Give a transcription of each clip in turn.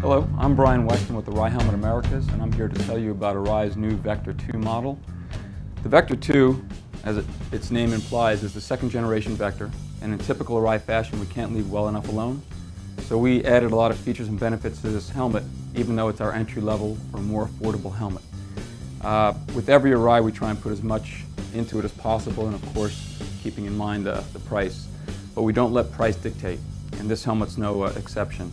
Hello, I'm Brian Weston with Arai Helmet Americas, and I'm here to tell you about Arai's new Vector 2 model. The Vector 2, as its name implies, is the second generation Vector, and in typical Arai fashion we can't leave well enough alone. So we added a lot of features and benefits to this helmet, even though it's our entry-level or more affordable helmet. With every Arai we try and put as much into it as possible, and of course keeping in mind the price. But we don't let price dictate, and this helmet's no exception.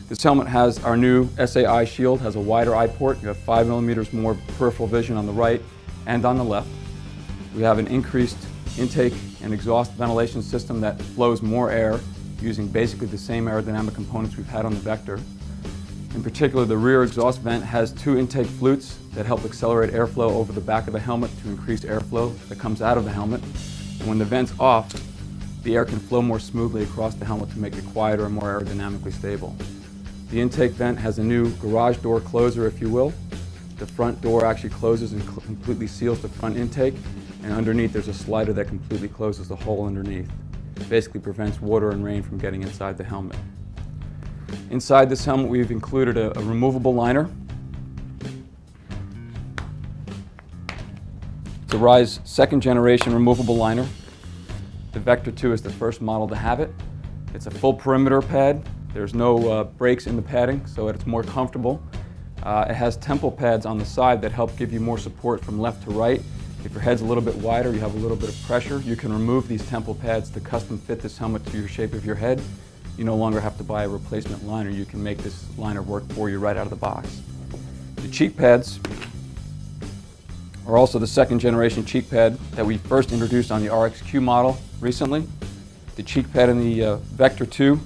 This helmet has our new SAI shield, has a wider eye port. You have 5 millimeters more peripheral vision on the right and on the left. We have an increased intake and exhaust ventilation system that flows more air using basically the same aerodynamic components we've had on the Vector. In particular, the rear exhaust vent has 2 intake flutes that help accelerate airflow over the back of the helmet to increase airflow that comes out of the helmet. And when the vent's off, the air can flow more smoothly across the helmet to make it quieter and more aerodynamically stable. The intake vent has a new garage door closer, if you will. The front door actually closes and completely seals the front intake, and underneath there's a slider that completely closes the hole underneath. It basically prevents water and rain from getting inside the helmet. Inside this helmet we've included a removable liner. It's Arai's second generation removable liner. The Vector 2 is the first model to have it. It's a full perimeter pad. There's no breaks in the padding, so it's more comfortable. It has temple pads on the side that help give you more support from left to right. If your head's a little bit wider, you have a little bit of pressure, you can remove these temple pads to custom fit this helmet to your shape of your head. You no longer have to buy a replacement liner. You can make this liner work for you right out of the box. The cheek pads are also the second generation cheek pad that we first introduced on the RXQ model recently. The cheek pad in the Vector 2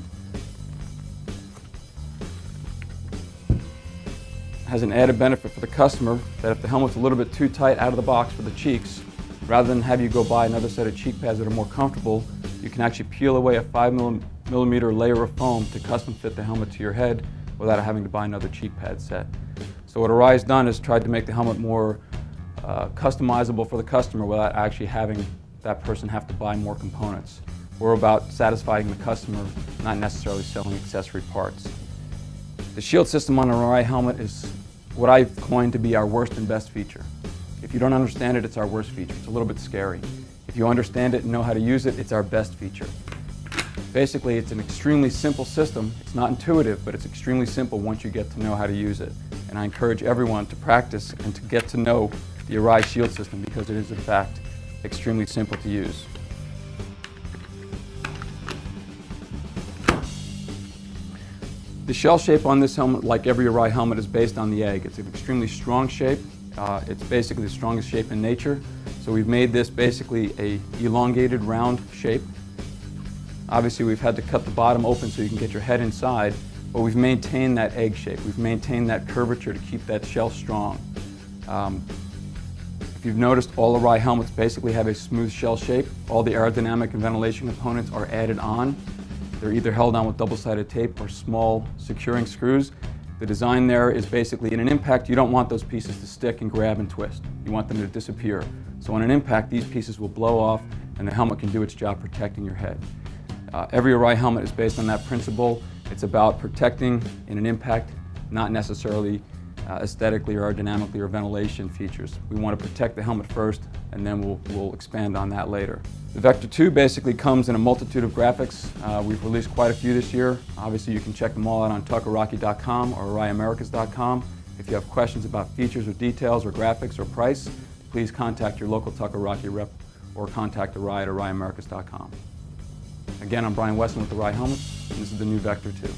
has an added benefit for the customer that if the helmet's a little bit too tight out of the box for the cheeks, rather than have you go buy another set of cheek pads that are more comfortable, you can actually peel away a 5 millimeter layer of foam to custom fit the helmet to your head without having to buy another cheek pad set. So what Arai's done is tried to make the helmet more customizable for the customer without actually having that person have to buy more components. We're about satisfying the customer, not necessarily selling accessory parts. The shield system on an Arai helmet is what I've coined to be our worst and best feature. If you don't understand it, it's our worst feature. It's a little bit scary. If you understand it and know how to use it, it's our best feature. Basically, it's an extremely simple system. It's not intuitive, but it's extremely simple once you get to know how to use it. And I encourage everyone to practice and to get to know the Arai shield system because it is, in fact, extremely simple to use. The shell shape on this helmet, like every Arai helmet, is based on the egg. It's an extremely strong shape. It's basically the strongest shape in nature. So we've made this basically a elongated round shape. Obviously we've had to cut the bottom open so you can get your head inside, but we've maintained that egg shape. We've maintained that curvature to keep that shell strong. If you've noticed, all Arai helmets basically have a smooth shell shape. All the aerodynamic and ventilation components are added on. They're either held on with double-sided tape or small securing screws. The design there is basically, in an impact, you don't want those pieces to stick and grab and twist. You want them to disappear. So on an impact, these pieces will blow off and the helmet can do its job protecting your head. Every Arai helmet is based on that principle. It's about protecting in an impact, not necessarily aesthetically or aerodynamically or ventilation features. We want to protect the helmet first, and then we'll expand on that later. The Vector 2 basically comes in a multitude of graphics. We've released quite a few this year. Obviously you can check them all out on tuckerrocky.com or araiamericas.com. If you have questions about features or details or graphics or price, please contact your local Tucker Rocky rep or contact Arai at araiamericas.com. Again, I'm Brian Weston with Arai Helmet, and this is the new Vector 2.